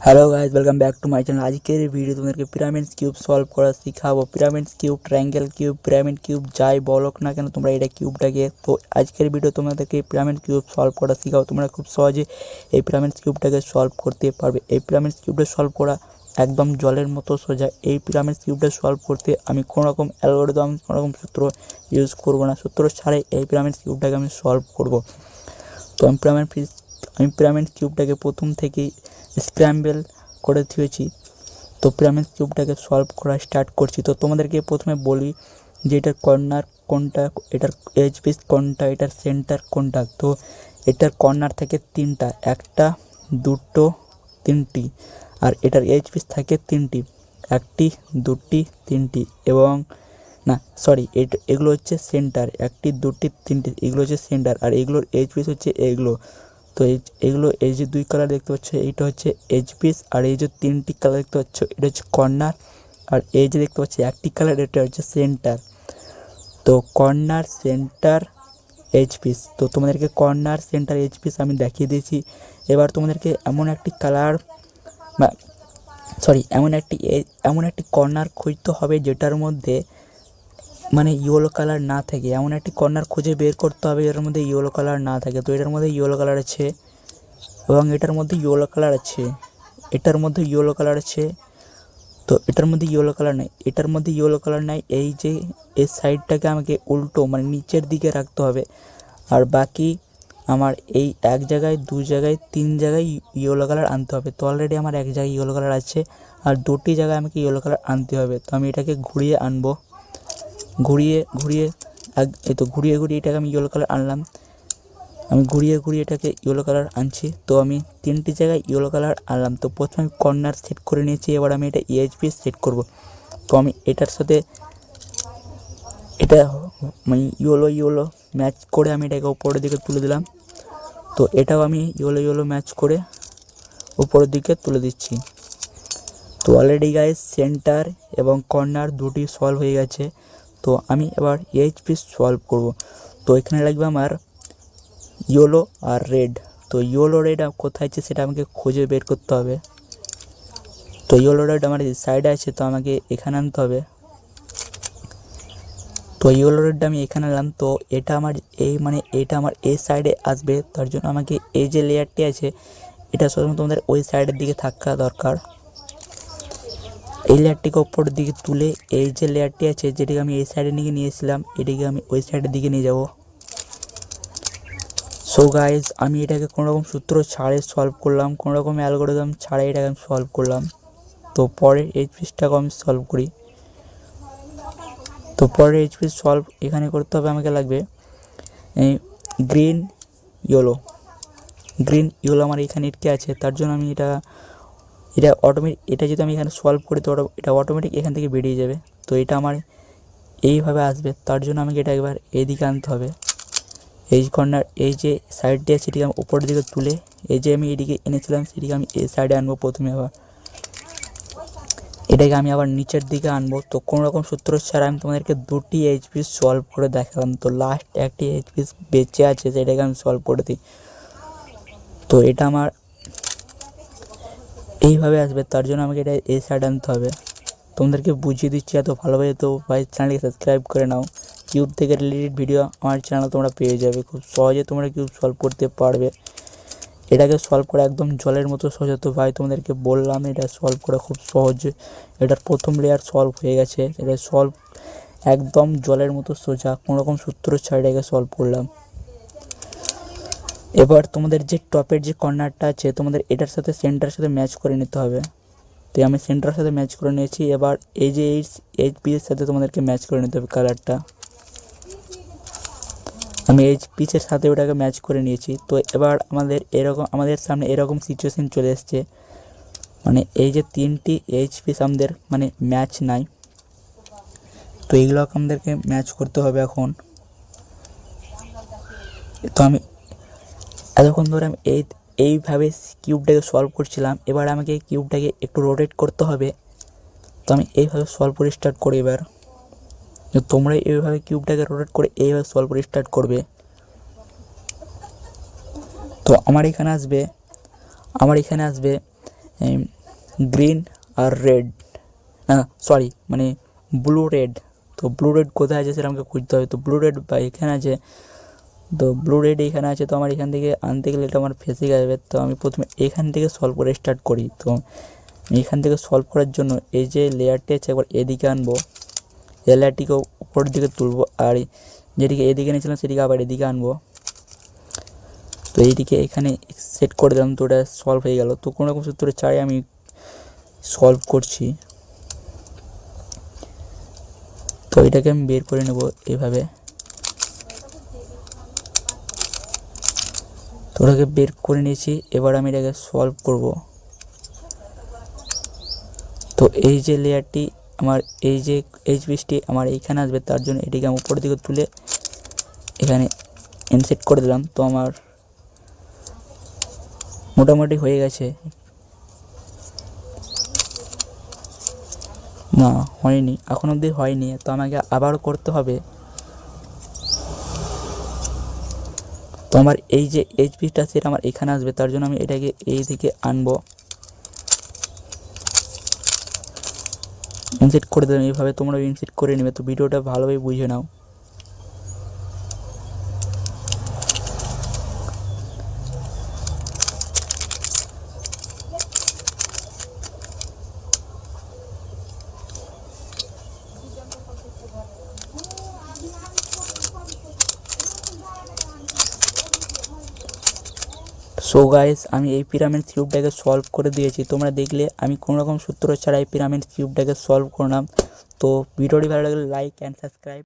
Hello guys, welcome back to my channel. आज के video तुम्हारे पिरामिड क्यूब सॉल्व करा শিখাবো। Pyramid cube, triangle cube, pyramid cube যাই বলো না কেন তোমরা এটা কিউবটাকে, তো আজকের ভিডিও তোমাদেরকে পিরামিড কিউব সলভ করা শিখাবো। তোমরা খুব সহজে এই পিরামিড কিউবটাকে সলভ করতে পারবে। এই পিরামিড কিউবটা সলভ করা একদম জলের মতো সোজা। এই পিরামিড কিউবটা সলভ করতে আমি কোনো রকম অ্যালগরিদম, কোনো রকম সূত্র ইউজ করব না। সূত্র ছাড়াই এই পিরামিড কিউবটাকে আমি সলভ করব। তো আমি পিরামিড কিউবটাকে প্রথম থেকেই স্ক্র্যাম্বল করে দিয়েছি। তো পিরামিড কিউবটাকে সলভ করা স্টার্ট করছি। তো তোমাদেরকে প্রথমে বলি যে এটার কর্নার কোনটা, এটার এজ পিস কোনটা, এটার সেন্টার কোনটা। তো এটার কর্নার থাকে তিনটা, একটা, দুটো, তিনটি। আর এটার এজ পিস থাকে তিনটি, একটি, দুটি, তিনটি। এবং না সরি, এগুলো হচ্ছে সেন্টার, একটি, দুটি, তিনটি, এগুলো হচ্ছে সেন্টার। আর এগুলোর এজ পিস হচ্ছে এগুলো। তো এগুলো এই যে দুই কালার দেখতে পাচ্ছ এইটা হচ্ছে এজ পিস, আর এই যে তিনটি কালার দেখতে পাচ্ছ এটা হচ্ছে কর্নার, আর এই যে দেখতে পাচ্ছি একটি কালার এটা হচ্ছে সেন্টার। তো কর্নার, সেন্টার, এজ পিস। তো তোমাদেরকে কর্নার, সেন্টার, এজ পিস আমি দেখিয়ে দিয়েছি। এবার তোমাদেরকে এমন একটি কালার বা সরি এমন একটি কর্নার খুঁজতে হবে যেটার মধ্যে মানে ইয়েলো কালার না থাকে। এমন একটি কর্নার খুঁজে বের করতে হবে এটার মধ্যে ইয়েলো কালার না থাকে। তো এটার মধ্যে ইয়েলো কালার আছে, এবং এটার মধ্যে ইয়েলো কালার আছে, এটার মধ্যে ইয়েলো কালার আছে। তো এটার মধ্যে ইয়েলো কালার নেই, এটার মধ্যে ইয়েলো কালার নাই। এই যে এই সাইডটাকে আমাকে উল্টো মানে নিচের দিকে রাখতে হবে। আর বাকি আমার এই এক জায়গায়, দু জায়গায়, তিন জায়গায় ইয়েলো কালার আনতে হবে। তো অলরেডি আমার এক জায়গায় ইয়েলো কালার আছে, আর দুটি জায়গায় আমাকে ইয়েলো কালার আনতে হবে। তো আমি এটাকে ঘুরিয়ে আনবো, ঘুরিয়ে ঘুরিয়ে এটাকে আমি ইয়েলো কালার আনলাম। আমি ঘুরিয়ে এটাকে ইয়েলো কালার আনছি। তো আমি তিনটি জায়গায় ইয়েলো কালার আনলাম। তো প্রথমে আমি কর্নার সেট করে নিয়েছি, এবার আমি এটা এজ পিস সেট করব। তো আমি এটার সাথে এটা মানে ইয়েলো ম্যাচ করে আমি এটাকে উপরের দিকে তুলে দিলাম। তো এটাও আমি ইয়েলো ম্যাচ করে উপরের দিকে তুলে দিচ্ছি। তো অলরেডি গাইস সেন্টার এবং কর্নার দুটি সলভ হয়ে গেছে। তো আমি এবার এজ পিস সলভ করব। তো এখানে লাগবে আমার ইয়েলো আর রেড। তো ইয়েলো রেড কোথায় আছে সেটা আমাকে খুঁজে বের করতে হবে। তো ইয়েলো রেড আমার সাইডে আছে, তো আমাকে এখানে আনতে হবে। তো ইয়েলো রেডটা আমি এখানে আনলাম। তো এটা আমার এটা আমার এই সাইডে আসবে, তার জন্য আমাকে এই যে লেয়ারটি আছে এটা সবসময় তোমাদের ওই সাইডের দিকে থাকা দরকার। এই লেয়ারটিকে ওপরের দিকে তুলে এই যে লেয়ারটি আছে যেটাকে আমি এই সাইডে নিয়ে এসেছিলাম এটাকে আমি ওই সাইডের দিকে নিয়ে যাব। সো গাইজ আমি এটাকে কোনো রকম সূত্র ছাড়াই সলভ করলাম, কোনো রকম অ্যালগরিদম ছাড়াই এটাকে আমি সলভ করলাম। তো পরের এইচ পিসটাকে আমি সলভ করি। তো পরের এইচ পিস সলভ এখানে করতে হবে, আমাকে লাগবে গ্রিন ইয়েলো আমার এখানে ইটকে আছে, তার জন্য আমি এটা এটা যদি আমি এখানে সলভ করি তো এটা অটোমেটিক এখান থেকে বেরিয়ে যাবে। তো এটা আমার এইভাবে আসবে, তার জন্য আমাকে এটা একবার এইদিকে আনতে হবে। এই কর্নার এই যে সাইডটি আছে সেটিকে আমি উপরের দিকে তুলে এই যে আমি এদিকে এনেছিলাম সেটিকে আমি এই সাইডে আনবো প্রথমে। আবার এটাকে আমি আবার নিচের দিকে আনবো। তো কোনো রকম সূত্র ছাড়া আমি তোমাদেরকে দুটি এইচ পিস সলভ করে দেখালাম। তো লাস্ট একটি এইচ পিস বেঁচে আছে সেটাকে আমি সলভ করে দিই। তো এটা আমার এইভাবে আসবে, তার জন্য আমাকে এটা এই সাইডে আনতে হবে। তোমাদেরকে বুঝিয়ে দিচ্ছি এত ভালোভাবে। তো ভাই চ্যানেলকে সাবস্ক্রাইব করে নাও। কিউব থেকে রিলেটেড ভিডিও আমার চ্যানেলে তোমরা পেয়ে যাবে, খুব সহজে তোমরা কিউব সলভ করতে পারবে। এটাকে সলভ করা একদম জলের মতো সোজা। তো ভাই তোমাদেরকে বললাম এটা সলভ করা খুব সহজ। এটার প্রথম লেয়ার সলভ হয়ে গেছে, এটা সলভ একদম জলের মতো সোজা, কোনো রকম সূত্র ছাড়া এটাকে সলভ করলাম। এবার তোমাদের যে টপের যে কর্নারটা আছে তোমাদের এটার সাথে সেন্টারের সাথে ম্যাচ করে নিতে হবে। তো আমি সেন্টারের সাথে ম্যাচ করে নিয়েছি। এবার এই যে এইচ পিসের সাথে তোমাদেরকে ম্যাচ করে নিতে হবে কালারটা। আমি এইচ পিসের সাথে ওটাকে ম্যাচ করে নিয়েছি। তো এবার আমাদের সামনে এরকম সিচুয়েশন চলে এসছে, মানে এই যে তিনটি এইচ পিস আমাদের মানে ম্যাচ নাই। তো এইগুলোকে আমাদেরকে ম্যাচ করতে হবে এখন। তো আমি এতক্ষণ ধরে আমি এইভাবে কিউবটাকে সলভ করছিলাম। এবার আমাকে কিউবটাকে একটু রোটেট করতে হবে। তো আমি এইভাবে সলভ করে স্টার্ট করি। এবার তোমরা এইভাবে কিউবটাকে রোটেট করে এইভাবে সলভ করে স্টার্ট করবে। তো আমার এখানে আসবে গ্রিন আর রেড, না সরি মানে ব্লু রেড। তো ব্লু রেড কোথায় আছে সেটা আমাকে খুঁজতে হবে। তো ব্লু রেড বা এখানে আছে, তো ব্লু রেড এখানে আছে। তো আমার এখান থেকে আনতে গেলে এটা আমার ফেসে যাবে। তো আমি প্রথমে এখান থেকে সলভ করে স্টার্ট করি। তো এখান থেকে সলভ করার জন্য এই যে লেয়ারটি আছে একবার এদিকে আনবো, এই লেয়ারটিকে উপরের দিকে তুলবো, আর যেদিকে এদিকে নিয়েছিলাম সেদিকে আবার এদিকে আনবো। তো এইদিকে এখানে সেট করে দিলাম। তো ওটা সলভ হয়ে গেল। তো কোনো রকম সূত্রে ছাড়াই আমি সলভ করছি। তো এটাকে আমি বের করে নেব এভাবে। তো ওটাকে বের করে নিয়েছি, এবার আমি এটাকে সলভ করব। তো এই যে লেয়ারটি আমার, এই যে এইচপিসটি আমার এইখানে আসবে, তার জন্য এটিকে আমি উপরের দিকে তুলে এখানে ইনসেট করে দিলাম। তো আমার মোটামুটি হয়ে গেছে। না হয়নি, এখন অবধি হয়নি। তো আমাকে আবার করতে হবে। তো আমার এই যে এইচপিসটা সেটা আমার এখানে আসবে, তার জন্য আমি এটাকে এই দিকে আনবো, ইনসেট করে দিলাম। এইভাবে তোমরা ইনসেট করে নেবে। তো ভিডিওটা ভালোভাবে বুঝে নাও। সো গাইস, আমি এই পিরামিড কিউবটাকে সলভ করে দিয়েছি। তোমরা দেখলে আমি কোনো রকম সূত্র ছাড়াই পিরামিড কিউবটাকে সলভ করলাম। তো ভিডিওটি ভালো লাগলে লাইক অ্যান্ড সাবস্ক্রাইব।